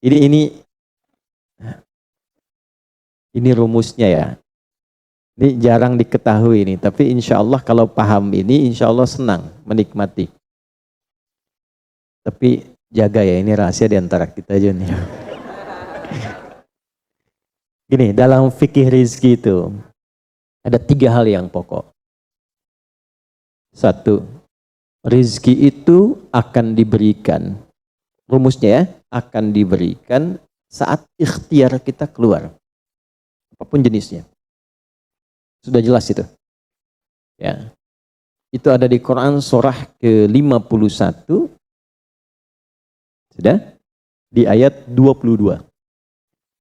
Ini ini rumusnya ya. Ini jarang diketahui ini, tapi insya Allah kalau paham ini, insya Allah senang menikmati. Tapi jaga ya, ini rahasia di antara kita aja nih. Gini, dalam fikih rizki itu ada 3 hal yang pokok. 1, rizki itu akan diberikan. Rumusnya ya, akan diberikan saat ikhtiar kita keluar. Apapun jenisnya. Sudah jelas itu. Ya. Itu ada di Quran surah ke-51. Sudah? Di ayat 22.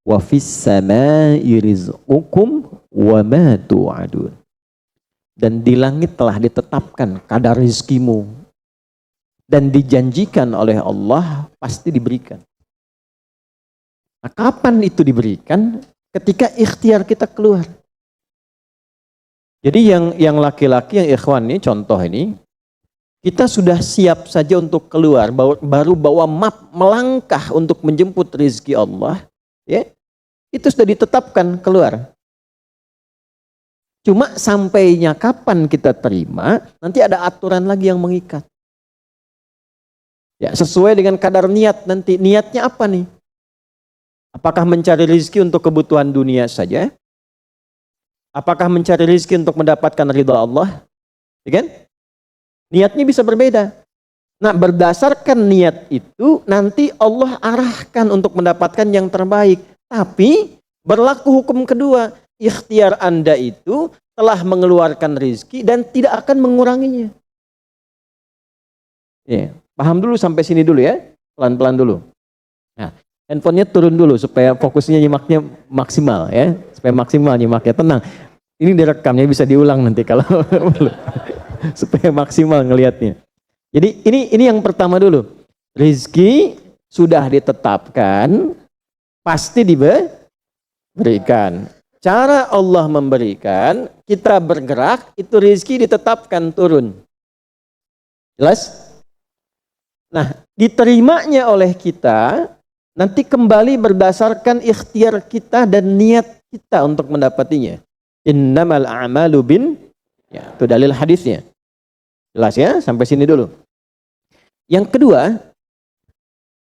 Wa fis samai rizqukum wa ma tu'adun. Dan di langit telah ditetapkan kadar rizkimu. Dan dijanjikan oleh Allah pasti diberikan. Nah, kapan itu diberikan? Ketika ikhtiar kita keluar. Jadi yang laki-laki, yang ikhwan ini, contoh ini, kita sudah siap saja untuk keluar, baru bawa map melangkah untuk menjemput rezeki Allah, ya, itu sudah ditetapkan keluar. Cuma sampainya kapan kita terima, nanti ada aturan lagi yang mengikat. Ya, sesuai dengan kadar niat nanti. Niatnya apa nih? Apakah mencari rezeki untuk kebutuhan dunia saja? Apakah mencari rezeki untuk mendapatkan ridha Allah? Ya kan? Niatnya bisa berbeda. Nah, berdasarkan niat itu nanti Allah arahkan untuk mendapatkan yang terbaik. Tapi berlaku hukum kedua, ikhtiar Anda itu telah mengeluarkan rezeki dan tidak akan menguranginya. Ya, paham dulu sampai sini dulu ya, pelan-pelan dulu. Nah, handphonenya turun dulu supaya fokusnya nyimaknya maksimal ya, supaya maksimal nyimaknya, tenang. Ini direkamnya bisa diulang nanti kalau supaya maksimal ngelihatnya. Jadi ini yang pertama dulu. Rizki sudah ditetapkan, pasti diberikan. Cara Allah memberikan, kita bergerak, itu rizki ditetapkan turun. Jelas? Nah, diterimanya oleh kita, nanti kembali berdasarkan ikhtiar kita dan niat kita untuk mendapatinya. Innamal a'malu ya, itu dalil hadisnya. Jelas ya, sampai sini dulu. Yang kedua,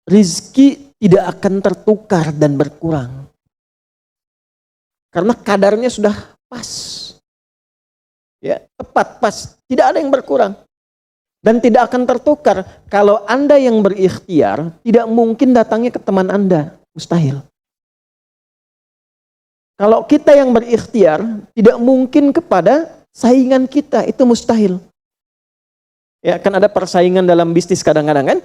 rizki tidak akan tertukar dan berkurang. Karena kadarnya sudah pas. Ya, tepat pas, tidak ada yang berkurang. Dan tidak akan tertukar. Kalau Anda yang berikhtiar, tidak mungkin datangnya ke teman Anda, mustahil. Kalau kita yang berikhtiar, tidak mungkin kepada saingan kita, itu mustahil. Ya, kan ada persaingan dalam bisnis kadang-kadang kan?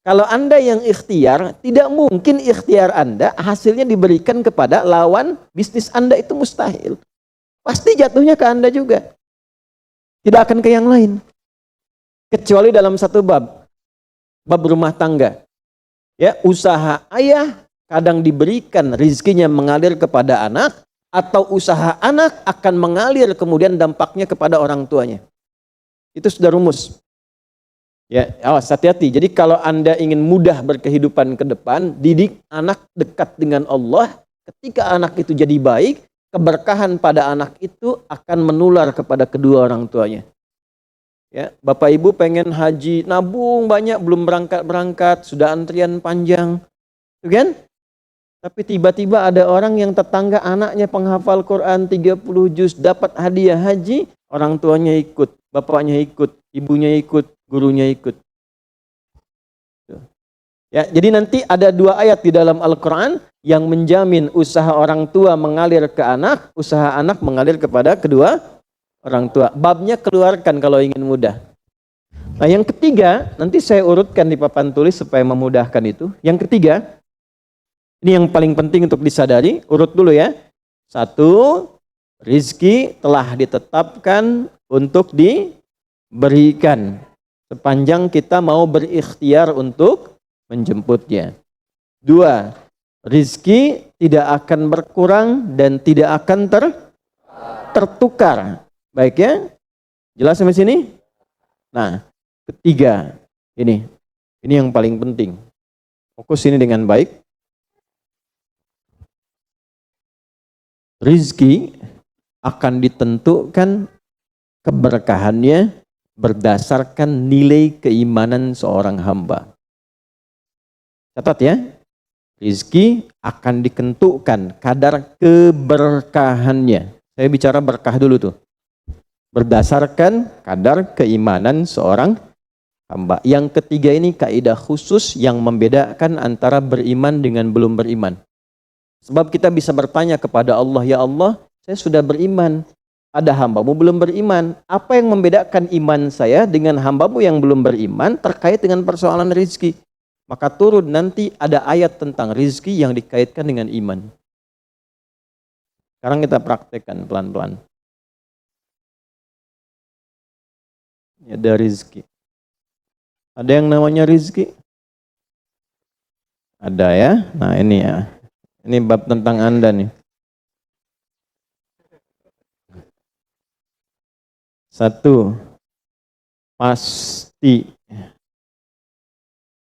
Kalau Anda yang ikhtiar, tidak mungkin ikhtiar Anda hasilnya diberikan kepada lawan bisnis Anda, itu mustahil. Pasti jatuhnya ke Anda juga. Tidak akan ke yang lain. Kecuali dalam satu bab rumah tangga. Ya, usaha ayah kadang diberikan rizkinya mengalir kepada anak, atau usaha anak akan mengalir kemudian dampaknya kepada orang tuanya. Itu sudah rumus. Ya, awas, hati-hati. Jadi kalau Anda ingin mudah berkehidupan ke depan, didik anak dekat dengan Allah. Ketika anak itu jadi baik, keberkahan pada anak itu akan menular kepada kedua orang tuanya. Ya, Bapak Ibu pengen haji, nabung banyak, belum berangkat, sudah antrian panjang. Itu kan? Tapi tiba-tiba ada orang yang tetangga anaknya penghafal Quran 30 juz, dapat hadiah haji, orang tuanya ikut, bapaknya ikut, ibunya ikut, gurunya ikut. Ya, jadi nanti ada 2 ayat di dalam Al-Quran yang menjamin usaha orang tua mengalir ke anak, usaha anak mengalir kepada kedua orang tua. Babnya keluarkan kalau ingin mudah. Nah, yang ketiga, nanti saya urutkan di papan tulis supaya memudahkan itu. Yang ketiga, ini yang paling penting untuk disadari, urut dulu ya. 1, rizki telah ditetapkan untuk diberikan sepanjang kita mau berikhtiar untuk menjemputnya. 2, rizki tidak akan berkurang dan tidak akan tertukar. Baik ya? Jelas sampai sini? Nah, ketiga, ini yang paling penting. Fokus ini dengan baik. rizki akan ditentukan keberkahannya berdasarkan nilai keimanan seorang hamba. Catat ya, rizki akan ditentukan kadar keberkahannya. Saya bicara berkah dulu tuh. Berdasarkan kadar keimanan seorang hamba. Yang ketiga ini kaidah khusus yang membedakan antara beriman dengan belum beriman. Sebab kita bisa bertanya kepada Allah, ya Allah, saya sudah beriman. Ada hambamu belum beriman. Apa yang membedakan iman saya dengan hambamu yang belum beriman terkait dengan persoalan rizki? Maka turun nanti ada ayat tentang rizki yang dikaitkan dengan iman. Sekarang kita praktekkan pelan-pelan. Ada rizki. Ada yang namanya rizki? Ada ya. Nah ini ya. Ini bab tentang Anda nih. Satu, pasti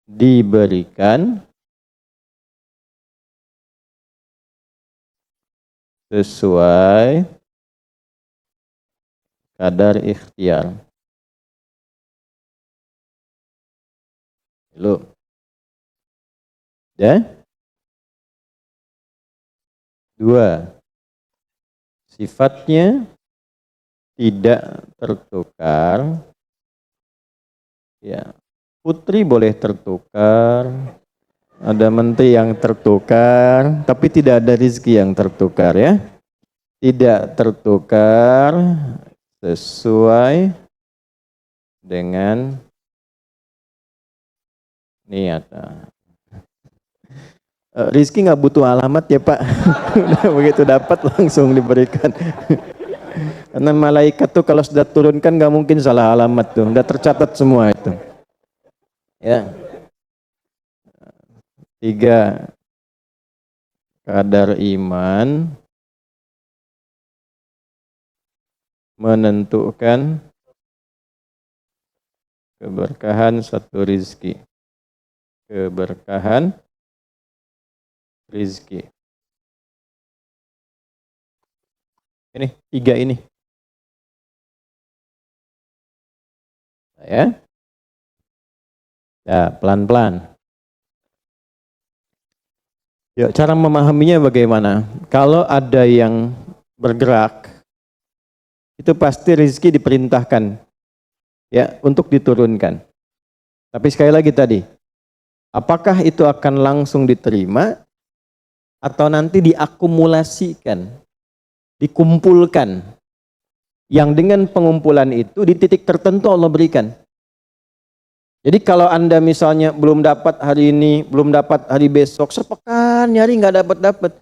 diberikan sesuai kadar ikhtiar. Loh. Ya? Dua, sifatnya tidak tertukar. Ya, putri boleh tertukar, ada menteri yang tertukar, tapi tidak ada rezeki yang tertukar ya. Tidak tertukar sesuai dengan niat. Rizki nggak butuh alamat ya Pak. Begitu dapat langsung diberikan. Karena malaikat tuh kalau sudah turunkan nggak mungkin salah alamat tuh, udah tercatat semua itu. Ya. Tiga, kadar iman menentukan keberkahan satu rizki. Keberkahan rizki. Ini tiga ini. Ya. Ya, pelan-pelan. Ya, cara memahaminya bagaimana? Kalau ada yang bergerak, itu pasti rezeki diperintahkan ya untuk diturunkan. Tapi sekali lagi tadi, apakah itu akan langsung diterima atau nanti diakumulasikan, dikumpulkan, yang dengan pengumpulan itu di titik tertentu Allah berikan. Jadi kalau Anda misalnya belum dapat hari ini, belum dapat hari besok, sepekan nyari nggak dapat.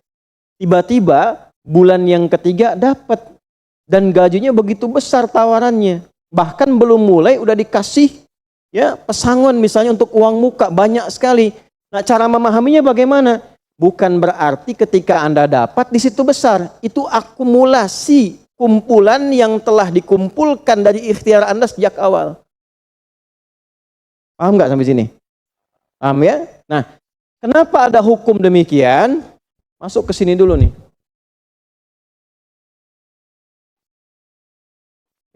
Tiba-tiba bulan yang ketiga dapat dan gajinya begitu besar tawarannya. Bahkan belum mulai udah dikasih ya pesangon misalnya untuk uang muka banyak sekali. Nah, cara memahaminya bagaimana? Bukan berarti ketika Anda dapat di situ besar, itu akumulasi kumpulan yang telah dikumpulkan dari ikhtiar Anda sejak awal. Paham nggak sampai sini? Paham ya? Nah, kenapa ada hukum demikian? Masuk ke sini dulu nih.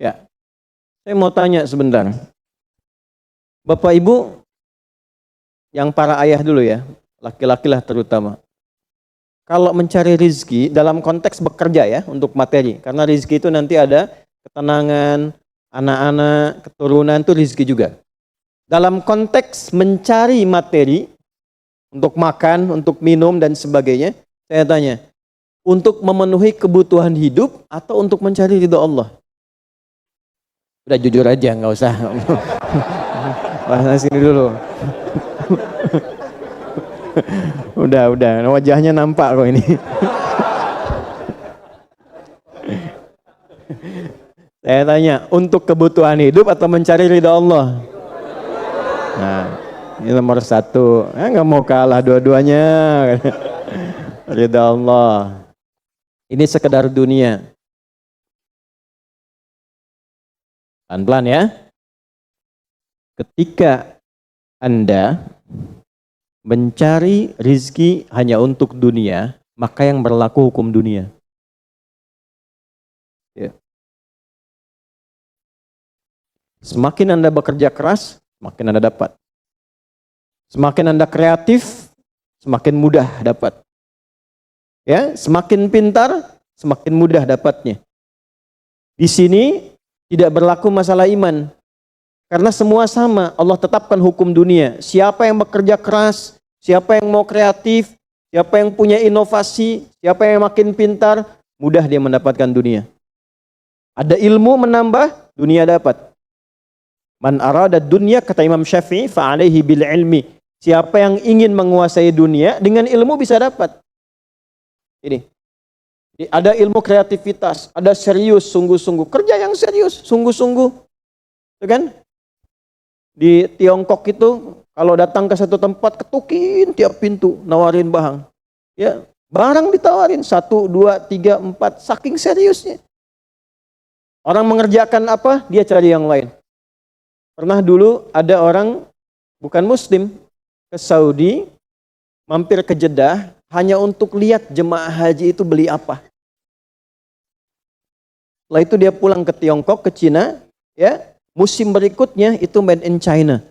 Ya, saya mau tanya sebentar. Bapak Ibu, yang para ayah dulu ya, laki-laki lah terutama. Kalau mencari rizki dalam konteks bekerja ya, untuk materi. Karena rizki itu nanti ada ketenangan, anak-anak, keturunan itu rizki juga. Dalam konteks mencari materi untuk makan, untuk minum dan sebagainya, saya tanya, untuk memenuhi kebutuhan hidup atau untuk mencari ridho Allah? Udah jujur aja, nggak usah. Bahas sini dulu. udah, wajahnya nampak kok ini. Saya tanya, untuk kebutuhan hidup atau mencari ridho Allah? Nah, ini nomor satu. Nggak mau kalah dua-duanya. Ridha Allah. Ini sekedar dunia. Pelan-pelan ya. Ketika Anda mencari rizki hanya untuk dunia, maka yang berlaku hukum dunia. Semakin Anda bekerja keras, semakin Anda dapat. Semakin Anda kreatif, semakin mudah dapat. Ya, semakin pintar, semakin mudah dapatnya. Di sini tidak berlaku masalah iman. Karena semua sama, Allah tetapkan hukum dunia. Siapa yang bekerja keras, siapa yang mau kreatif, siapa yang punya inovasi, siapa yang makin pintar, mudah dia mendapatkan dunia. Ada ilmu menambah, dunia dapat. Man arada dunya, kata Imam Syafi'i, fa'alaihi bil ilmi. Siapa yang ingin menguasai dunia, dengan ilmu bisa dapat. Ini. Jadi ada ilmu kreativitas, ada serius, sungguh-sungguh. Kerja yang serius, sungguh-sungguh. Itu kan? Di Tiongkok itu, kalau datang ke satu tempat, ketukin tiap pintu, nawarin barang. Ya, barang ditawarin, 1, 2, 3, 4, saking seriusnya. Orang mengerjakan apa, dia cari yang lain. Pernah dulu ada orang, bukan muslim, ke Saudi, mampir ke Jeddah, hanya untuk lihat jemaah haji itu beli apa. Setelah itu dia pulang ke Tiongkok, ke Cina, ya, musim berikutnya itu made in China.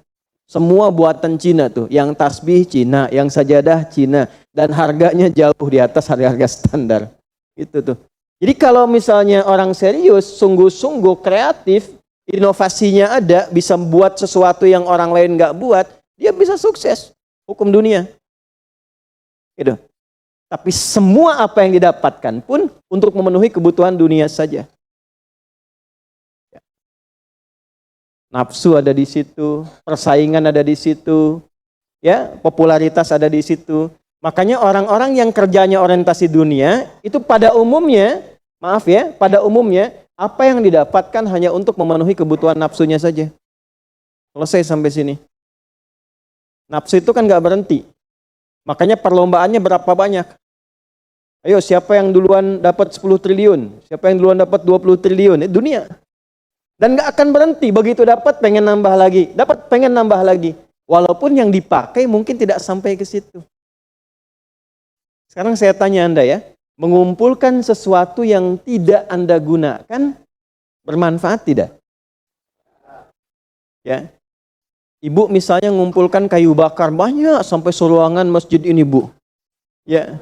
Semua buatan Cina tuh, yang tasbih Cina, yang sajadah Cina, dan harganya jauh di atas harga-harga standar. Itu tuh. Jadi kalau misalnya orang serius, sungguh-sungguh kreatif, inovasinya ada, bisa buat sesuatu yang orang lain nggak buat, dia bisa sukses. Hukum dunia. Gitu. Tapi semua apa yang didapatkan pun untuk memenuhi kebutuhan dunia saja. Nafsu ada di situ, persaingan ada di situ, ya, popularitas ada di situ. Makanya orang-orang yang kerjanya orientasi dunia itu pada umumnya, maaf ya, pada umumnya apa yang didapatkan hanya untuk memenuhi kebutuhan nafsunya saja. Selesai sampai sini. Nafsu itu kan nggak berhenti. Makanya perlombaannya berapa banyak? Ayo, siapa yang duluan dapat 10 triliun? Siapa yang duluan dapat 20 triliun? Dunia. Dan nggak akan berhenti. Begitu dapat, pengen nambah lagi. Dapat, pengen nambah lagi. Walaupun yang dipakai mungkin tidak sampai ke situ. Sekarang saya tanya Anda ya, mengumpulkan sesuatu yang tidak Anda gunakan, bermanfaat tidak? Ya. Ibu misalnya mengumpulkan kayu bakar banyak sampai seruangan masjid ini, Bu. Ya.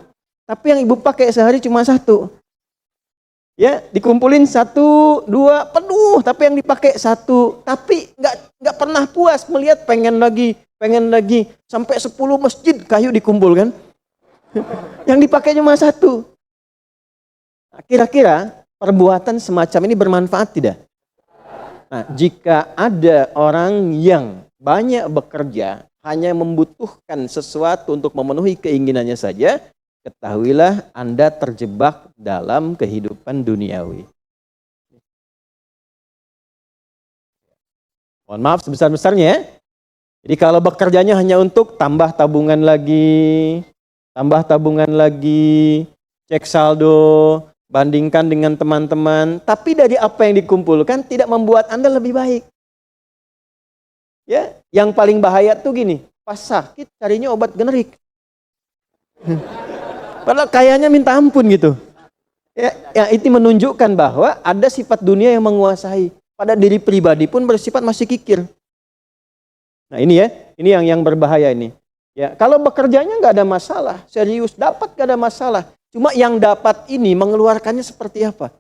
Tapi yang ibu pakai sehari cuma 1. Ya, dikumpulin 1, 2, penuh, tapi yang dipakai 1. Tapi nggak pernah puas melihat, pengen lagi, sampai 10 masjid kayu dikumpulkan. Yang dipakai cuma 1. Nah, kira-kira perbuatan semacam ini bermanfaat tidak? Nah, jika ada orang yang banyak bekerja, hanya membutuhkan sesuatu untuk memenuhi keinginannya saja, ketahuilah Anda terjebak dalam kehidupan duniawi. Mohon maaf sebesar-besarnya. Jadi kalau bekerjanya hanya untuk tambah tabungan lagi, cek saldo, bandingkan dengan teman-teman, tapi dari apa yang dikumpulkan tidak membuat Anda lebih baik. Ya, yang paling bahaya tuh gini, pas sakit carinya obat generik. Padahal kayaknya minta ampun gitu. Ya, itu menunjukkan bahwa ada sifat dunia yang menguasai. Pada diri pribadi pun bersifat masih kikir. Nah ini ya, ini yang berbahaya ini. Ya, kalau bekerjanya nggak ada masalah, serius dapat nggak ada masalah. Cuma yang dapat ini mengeluarkannya seperti apa?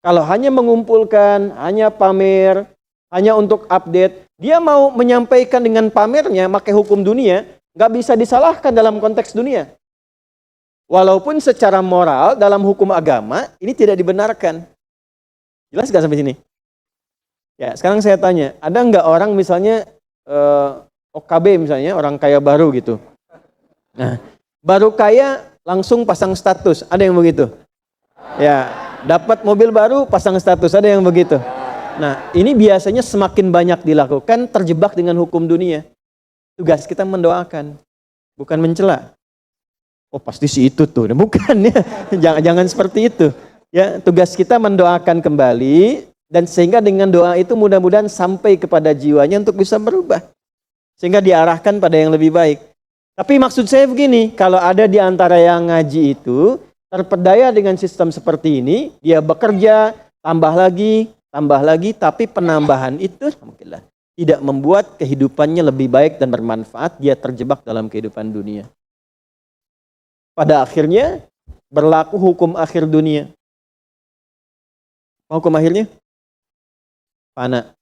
Kalau hanya mengumpulkan, hanya pamer, hanya untuk update, dia mau menyampaikan dengan pamernya, pakai hukum dunia, nggak bisa disalahkan dalam konteks dunia. Walaupun secara moral dalam hukum agama ini tidak dibenarkan. Jelas nggak sampai sini? Ya, sekarang saya tanya, ada nggak orang misalnya OKB misalnya, orang kaya baru gitu. Nah, baru kaya langsung pasang status, ada yang begitu? Ya, dapat mobil baru pasang status, ada yang begitu? Nah, ini biasanya semakin banyak dilakukan terjebak dengan hukum dunia. Tugas kita mendoakan, bukan mencela. Oh pasti si itu tuh, bukan ya, jangan seperti itu. Ya, tugas kita mendoakan kembali dan sehingga dengan doa itu mudah-mudahan sampai kepada jiwanya untuk bisa berubah, sehingga diarahkan pada yang lebih baik. Tapi maksud saya begini, kalau ada di antara yang ngaji itu terpedaya dengan sistem seperti ini, dia bekerja, tambah lagi, tapi penambahan itu alhamdulillah tidak membuat kehidupannya lebih baik dan bermanfaat, dia terjebak dalam kehidupan dunia. Pada akhirnya berlaku hukum akhir dunia. Hukum akhirnya fana.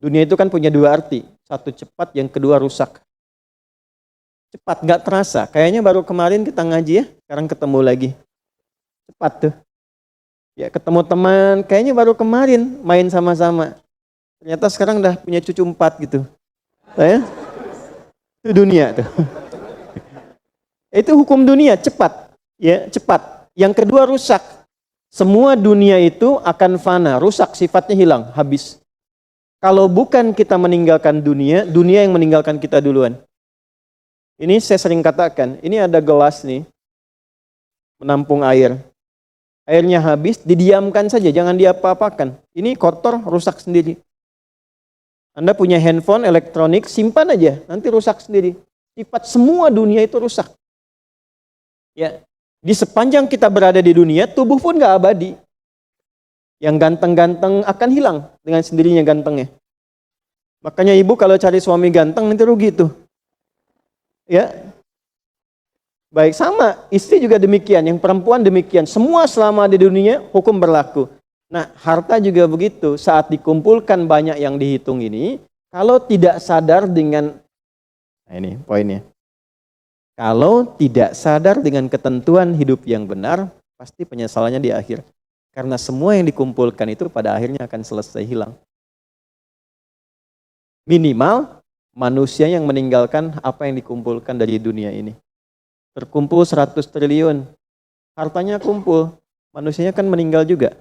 Dunia itu kan punya dua arti, satu cepat, yang kedua rusak. Cepat, gak terasa, kayaknya baru kemarin kita ngaji ya, sekarang ketemu lagi. Cepat tuh. Ya ketemu teman, kayaknya baru kemarin main sama-sama. Ternyata sekarang udah punya cucu 4 gitu. Ya? Itu dunia tuh. Itu hukum dunia, cepat. Ya, cepat. Yang kedua rusak. Semua dunia itu akan fana, rusak, sifatnya hilang, habis. Kalau bukan kita meninggalkan dunia, dunia yang meninggalkan kita duluan. Ini saya sering katakan, ini ada gelas nih, menampung air. Airnya habis, didiamkan saja, jangan diapa-apakan. Ini kotor, rusak sendiri. Anda punya handphone elektronik, simpan aja, nanti rusak sendiri. Sifat semua dunia itu rusak. Ya, di sepanjang kita berada di dunia, tubuh pun gak abadi. Yang ganteng-ganteng akan hilang dengan sendirinya gantengnya. Makanya ibu kalau cari suami ganteng nanti rugi tuh. Ya. Baik, sama, istri juga demikian, yang perempuan demikian. Semua selama di dunia hukum berlaku. Nah, harta juga begitu. Saat dikumpulkan banyak yang dihitung ini, kalau tidak sadar dengan, nah ini poinnya. Kalau tidak sadar dengan ketentuan hidup yang benar, pasti penyesalannya di akhir. Karena semua yang dikumpulkan itu pada akhirnya akan selesai hilang. Minimal manusia yang meninggalkan apa yang dikumpulkan dari dunia ini. Terkumpul 100 triliun, hartanya kumpul, manusianya kan meninggal juga.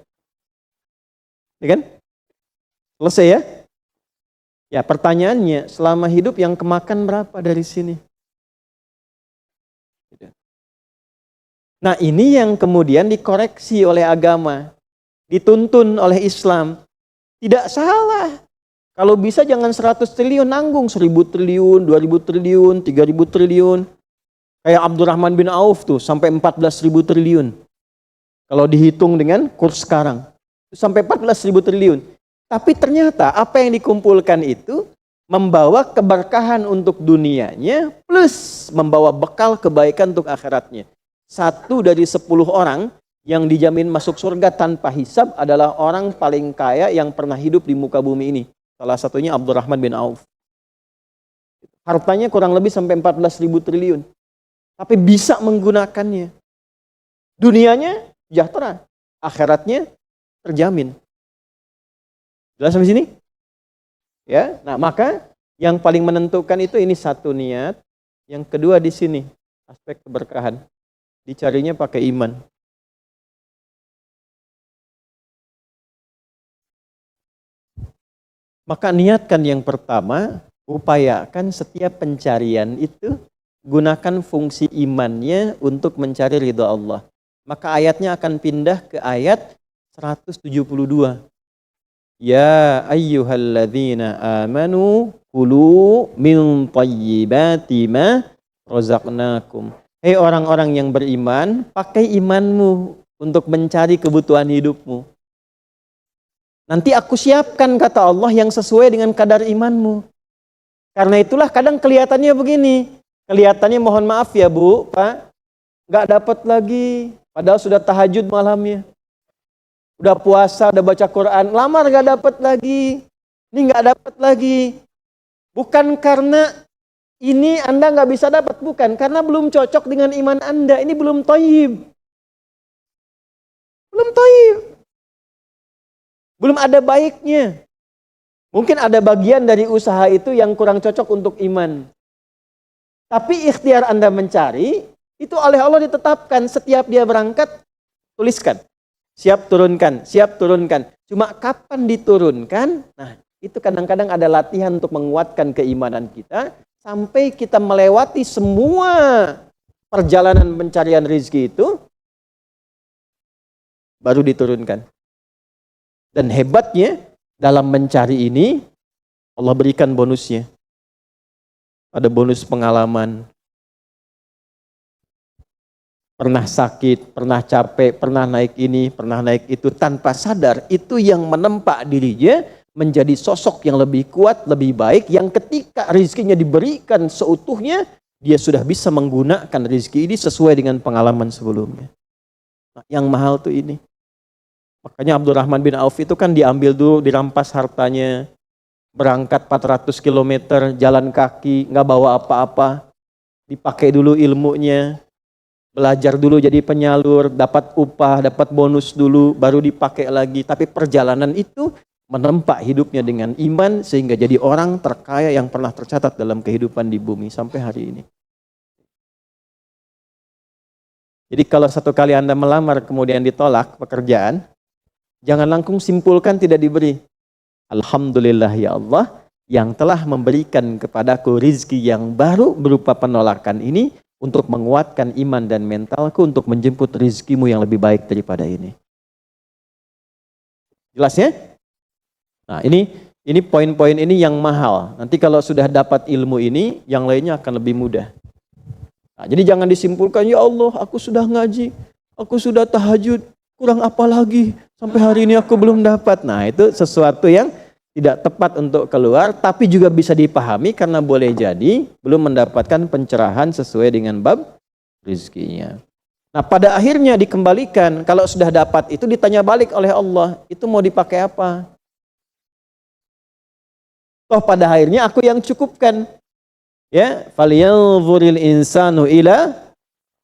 Ya kan? Selesai ya? Ya, pertanyaannya, selama hidup yang kemakan berapa dari sini? Nah, ini yang kemudian dikoreksi oleh agama, dituntun oleh Islam. Tidak salah. Kalau bisa jangan 100 triliun, nanggung 1000 triliun, 2000 triliun, 3000 triliun. Kayak Abdurrahman bin Auf tuh, sampai 14.000 triliun. Kalau dihitung dengan kurs sekarang, sampai 14.000 triliun. Tapi ternyata apa yang dikumpulkan itu membawa keberkahan untuk dunianya, plus membawa bekal kebaikan untuk akhiratnya. 1 dari 10 orang yang dijamin masuk surga tanpa hisab adalah orang paling kaya yang pernah hidup di muka bumi ini. Salah satunya Abdurrahman bin Auf. Hartanya kurang lebih sampai 14.000 triliun. Tapi bisa menggunakannya. Dunianya sejahtera, akhiratnya terjamin. Jelas sampai sini? Ya, nah maka yang paling menentukan itu ini satu niat, yang kedua di sini aspek keberkahan. Dicarinya pakai iman. Maka niatkan yang pertama, upayakan setiap pencarian itu gunakan fungsi imannya untuk mencari ridha Allah. Maka ayatnya akan pindah ke ayat 172. Ya ayyuhalladzina amanu kulu min thayyibati ma razaqnakum. Hei orang-orang yang beriman, pakai imanmu untuk mencari kebutuhan hidupmu. Nanti aku siapkan, kata Allah, yang sesuai dengan kadar imanmu. Karena itulah kadang kelihatannya begini. Kelihatannya mohon maaf ya Bu, Pak, nggak dapat lagi. Padahal sudah tahajud malamnya. Udah puasa, udah baca Quran, lamar nggak dapat lagi. Ini nggak dapat lagi. Bukan karena ini Anda nggak bisa dapat, bukan. Karena belum cocok dengan iman Anda. Ini belum thayyib. Belum thayyib. Belum ada baiknya. Mungkin ada bagian dari usaha itu yang kurang cocok untuk iman. Tapi ikhtiar Anda mencari, itu oleh Allah ditetapkan. Setiap dia berangkat, tuliskan. Siap turunkan, siap turunkan. Cuma kapan diturunkan? Nah, itu kadang-kadang ada latihan untuk menguatkan keimanan kita. Sampai kita melewati semua perjalanan pencarian rezeki itu, baru diturunkan. Dan hebatnya, dalam mencari ini, Allah berikan bonusnya. Ada bonus pengalaman. pernah sakit, pernah capek, pernah naik ini, pernah naik itu, tanpa sadar itu yang menempa dirinya menjadi sosok yang lebih kuat, lebih baik, yang ketika rezekinya diberikan seutuhnya, dia sudah bisa menggunakan rezeki ini sesuai dengan pengalaman sebelumnya. Nah, yang mahal tuh ini. Makanya Abdurrahman bin Auf itu kan diambil dulu, dirampas hartanya, berangkat 400 km, jalan kaki, nggak bawa apa-apa, dipakai dulu ilmunya, belajar dulu jadi penyalur, dapat upah, dapat bonus dulu, baru dipakai lagi. Tapi perjalanan itu menempa hidupnya dengan iman sehingga jadi orang terkaya yang pernah tercatat dalam kehidupan di bumi sampai hari ini. Jadi kalau satu kali Anda melamar kemudian ditolak pekerjaan, jangan langsung simpulkan tidak diberi. Alhamdulillah ya Allah yang telah memberikan kepadaku rizki yang baru berupa penolakan ini untuk menguatkan iman dan mentalku untuk menjemput rizkimu yang lebih baik daripada ini. Jelas ya? Nah ini poin-poin ini yang mahal. Nanti kalau sudah dapat ilmu ini, yang lainnya akan lebih mudah. Nah, jadi jangan disimpulkan, ya Allah aku sudah ngaji, aku sudah tahajud, kurang apa lagi, sampai hari ini aku belum dapat. Nah itu sesuatu yang tidak tepat untuk keluar, tapi juga bisa dipahami karena boleh jadi belum mendapatkan pencerahan sesuai dengan bab rizkinya. Nah pada akhirnya dikembalikan, kalau sudah dapat itu ditanya balik oleh Allah, itu mau dipakai apa? Toh pada akhirnya aku yang cukupkan. Ya, falyanzuril insanu ila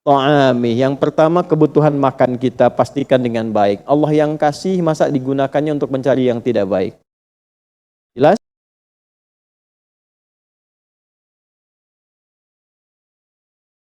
ta'ami. Yang pertama kebutuhan makan kita pastikan dengan baik. Allah yang kasih, masa digunakannya untuk mencari yang tidak baik? Jelas?